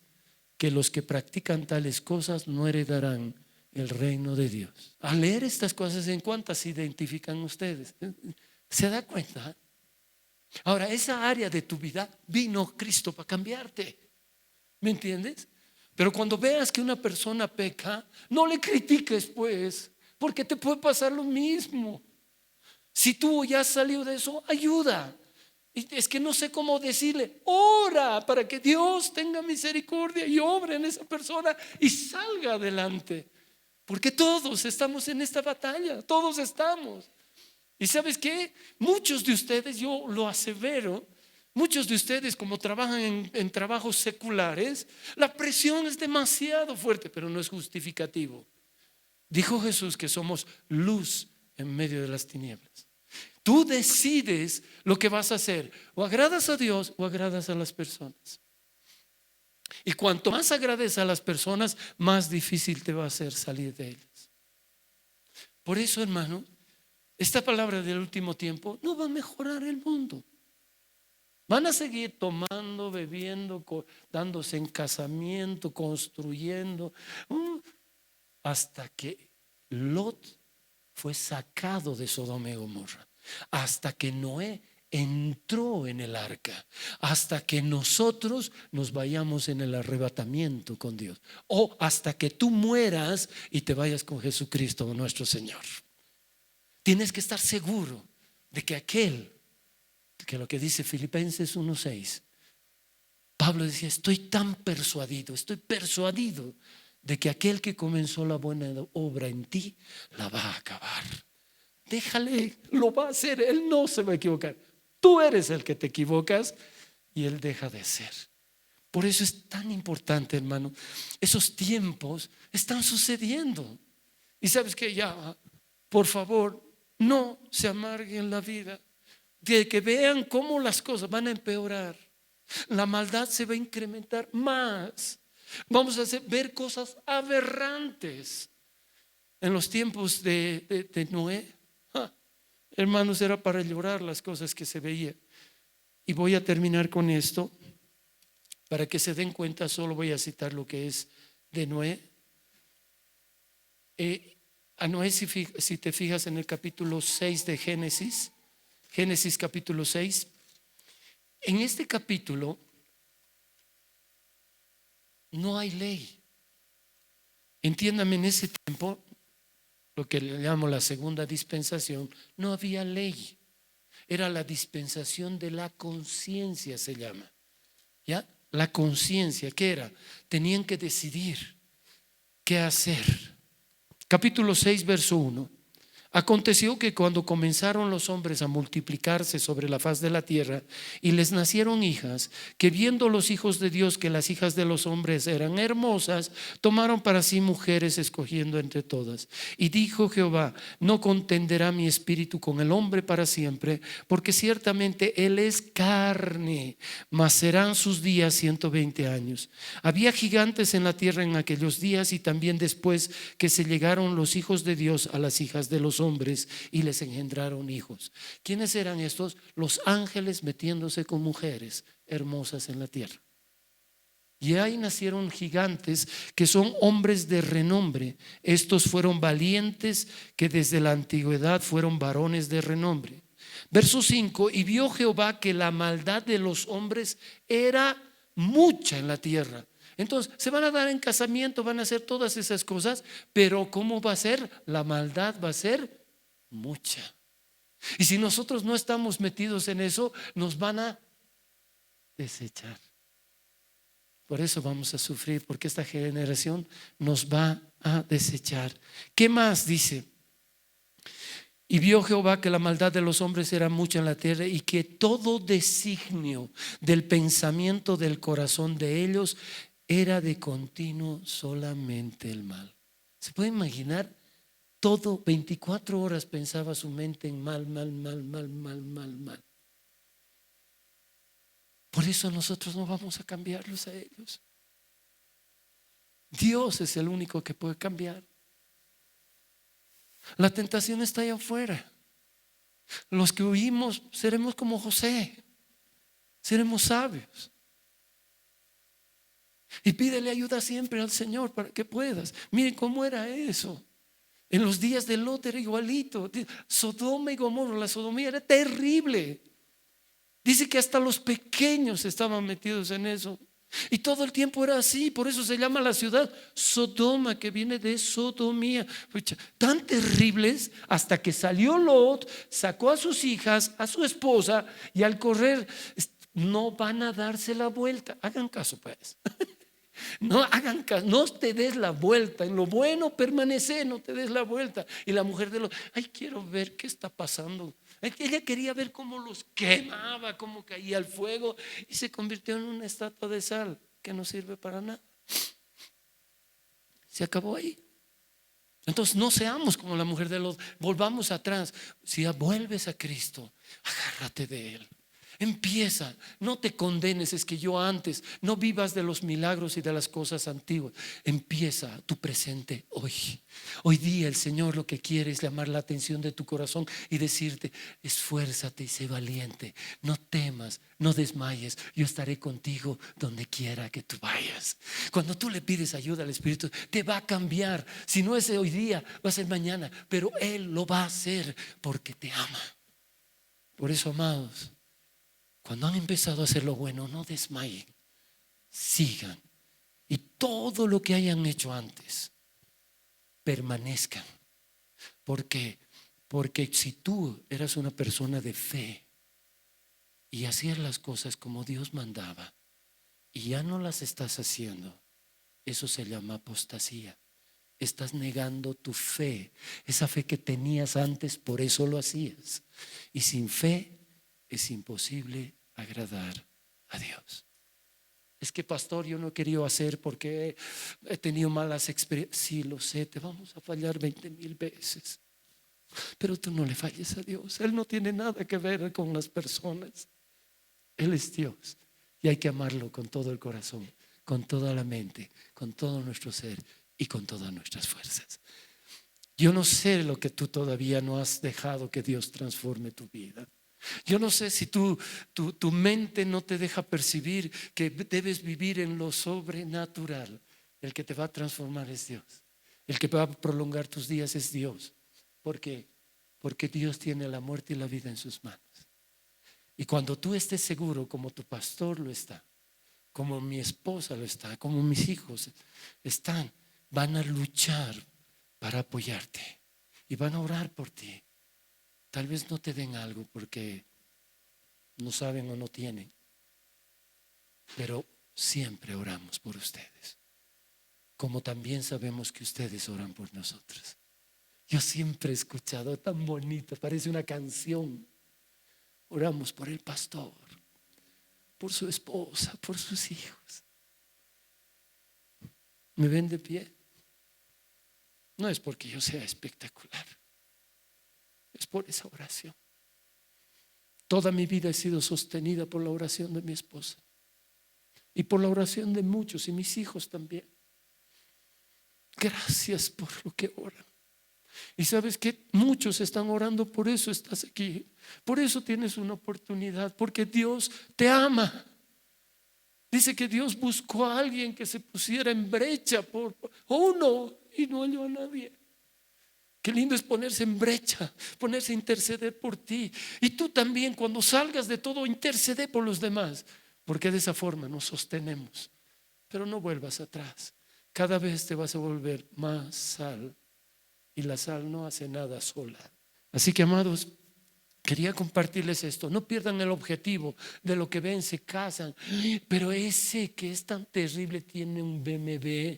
que los que practican tales cosas no heredarán el reino de Dios. Al leer estas cosas, ¿en cuántas se identifican ustedes? ¿Se da cuenta? Ahora, esa área de tu vida vino Cristo para cambiarte. ¿Me entiendes? Pero cuando veas que una persona peca, no le critiques, pues, porque te puede pasar lo mismo. Si tú ya has salido de eso, ayuda. Es que no sé cómo decirle, ora para que Dios tenga misericordia y obre en esa persona y salga adelante. Porque todos estamos en esta batalla, todos estamos. Y ¿sabes qué? Muchos de ustedes, yo lo asevero, muchos de ustedes como trabajan en trabajos seculares, la presión es demasiado fuerte, pero no es justificativo. Dijo Jesús que somos luz en medio de las tinieblas. Tú decides lo que vas a hacer. O agradas a Dios o agradas a las personas. Y cuanto más agrades a las personas, más difícil te va a hacer salir de ellas. Por eso, hermano, esta palabra del último tiempo no va a mejorar el mundo. Van a seguir tomando, bebiendo, dándose en casamiento, construyendo, hasta que Lot fue sacado de Sodoma y Gomorra, hasta que Noé entró en el arca, hasta que nosotros nos vayamos en el arrebatamiento con Dios, o hasta que tú mueras y te vayas con Jesucristo nuestro Señor. Tienes que estar seguro de que lo que dice Filipenses 1:6, Pablo decía, estoy persuadido de que aquel que comenzó la buena obra en ti la va a acabar. Déjale, lo va a hacer, Él no se va a equivocar. Tú eres el que te equivocas y Él deja de ser. Por eso es tan importante, hermano. Esos tiempos están sucediendo. Y sabes que ya, por favor, no se amarguen la vida. De que vean cómo las cosas van a empeorar. La maldad se va a incrementar más. Vamos a ver cosas aberrantes. En los tiempos de Noé, hermanos, era para llorar las cosas que se veían. Y voy a terminar con esto. Para que se den cuenta, solo voy a citar lo que es de Noé. A Noé, si te fijas en el capítulo 6 de Génesis, Génesis capítulo 6, en este capítulo no hay ley. Entiéndame, en ese tiempo, lo que le llamo la segunda dispensación, no había ley. Era la dispensación de la conciencia, se llama. ¿Ya? La conciencia, ¿qué era? Tenían que decidir qué hacer. Capítulo 6, verso 1. Aconteció que cuando comenzaron los hombres a multiplicarse sobre la faz de la tierra y les nacieron hijas, que viendo los hijos de Dios que las hijas de los hombres eran hermosas, tomaron para sí mujeres escogiendo entre todas. Y dijo Jehová: no contenderá mi espíritu con el hombre para siempre, porque ciertamente él es carne, mas serán sus días 120 años. Había gigantes en la tierra en aquellos días y también después que se llegaron los hijos de Dios a las hijas de los hombres y les engendraron hijos. ¿Quiénes eran estos? Los ángeles metiéndose con mujeres hermosas en la tierra. Y ahí nacieron gigantes que son hombres de renombre. Estos fueron valientes que desde la antigüedad fueron varones de renombre. Verso 5: y vio Jehová que la maldad de los hombres era mucha en la tierra. Entonces se van a dar en casamiento, van a hacer todas esas cosas, pero ¿cómo va a ser? La maldad va a ser mucha. Y si nosotros no estamos metidos en eso, nos van a desechar. Por eso vamos a sufrir, porque esta generación nos va a desechar. ¿Qué más dice? Y vio Jehová que la maldad de los hombres era mucha en la tierra y que todo designio del pensamiento del corazón de ellos era de continuo solamente el mal. ¿Se puede imaginar? Todo 24 horas pensaba su mente en mal. Por eso nosotros no vamos a cambiarlos a ellos. Dios es el único que puede cambiar. La tentación está allá afuera. Los que huimos seremos como José, seremos sabios. Y pídele ayuda siempre al Señor para que puedas. Miren cómo era eso. En los días de Lot era igualito. Sodoma y Gomorra, la sodomía era terrible. Dice que hasta los pequeños estaban metidos en eso. Y todo el tiempo era así. Por eso se llama la ciudad Sodoma, que viene de sodomía. Tan terribles, hasta que salió Lot, sacó a sus hijas, a su esposa, y al correr no van a darse la vuelta. Hagan caso, pues. No hagan caso, no te des la vuelta. En lo bueno permanece, no te des la vuelta. Y la mujer de Lot: ay, quiero ver qué está pasando. Ella quería ver cómo los quemaba, cómo caía el fuego, y se convirtió en una estatua de sal que no sirve para nada. Se acabó ahí. Entonces no seamos como la mujer de Lot. Volvamos atrás. Si ya vuelves a Cristo, agárrate de Él. Empieza, no te condenes. Es que yo antes, no vivas de los milagros y de las cosas antiguas. Empieza tu presente hoy. Hoy día el Señor lo que quiere es llamar la atención de tu corazón y decirte: esfuérzate y sé valiente, no temas, no desmayes, yo estaré contigo donde quiera que tú vayas. Cuando tú le pides ayuda al Espíritu, te va a cambiar. Si no es hoy día, va a ser mañana, pero Él lo va a hacer porque te ama. Por eso, amados, cuando han empezado a hacer lo bueno, no desmayen, sigan, y todo lo que hayan hecho antes, permanezcan. Porque si tú eras una persona de fe y hacías las cosas como Dios mandaba y ya no las estás haciendo, Eso se llama apostasía. Estás negando tu fe, esa fe que tenías antes, por eso lo hacías. Y sin fe es imposible agradar a Dios. Es que, pastor, yo no he querido hacer porque he tenido malas experiencias. Sí, lo sé, te vamos a fallar 20,000 veces. Pero tú no le falles a Dios. Él no tiene nada que ver con las personas. Él es Dios y hay que amarlo con todo el corazón, con toda la mente, con todo nuestro ser y con todas nuestras fuerzas. Yo no sé lo que tú todavía no has dejado que Dios transforme tu vida. Yo no sé si tu mente no te deja percibir que debes vivir en lo sobrenatural. El que te va a transformar es Dios. El que va a prolongar tus días es Dios. ¿Por qué? Porque Dios tiene la muerte y la vida en sus manos. Y cuando tú estés seguro, como tu pastor lo está, como mi esposa lo está, como mis hijos están, van a luchar para apoyarte y van a orar por ti. Tal vez no te den algo porque no saben o no tienen, pero siempre oramos por ustedes, como también sabemos que ustedes oran por nosotros. Yo siempre he escuchado tan bonito, parece una canción. Oramos por el pastor, por su esposa, por sus hijos. ¿Me ven de pie? No es porque yo sea espectacular, es por esa oración. Toda mi vida he sido sostenida por la oración de mi esposa y por la oración de muchos y mis hijos también. Gracias por lo que oran. Y sabes que muchos están orando, por eso estás aquí, por eso tienes una oportunidad, porque Dios te ama. Dice que Dios buscó a alguien que se pusiera en brecha por uno y no halló a nadie. Qué lindo es ponerse en brecha, ponerse a interceder por ti. Y tú también, cuando salgas de todo, intercede por los demás, porque de esa forma nos sostenemos. Pero no vuelvas atrás. Cada vez te vas a volver más sal. Y la sal no hace nada sola. Así que, amados, quería compartirles esto. No pierdan el objetivo de lo que ven, se casan. Pero ese que es tan terrible tiene un BMW.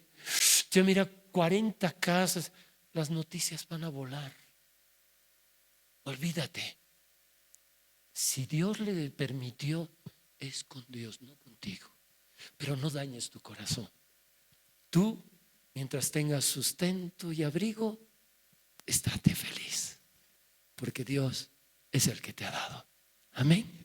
Ya mira, 40 casas. Las noticias van a volar. Olvídate. Si Dios le permitió, es con Dios, no contigo. Pero no dañes tu corazón. Tú, mientras tengas sustento y abrigo, estate feliz, porque Dios es el que te ha dado. Amén.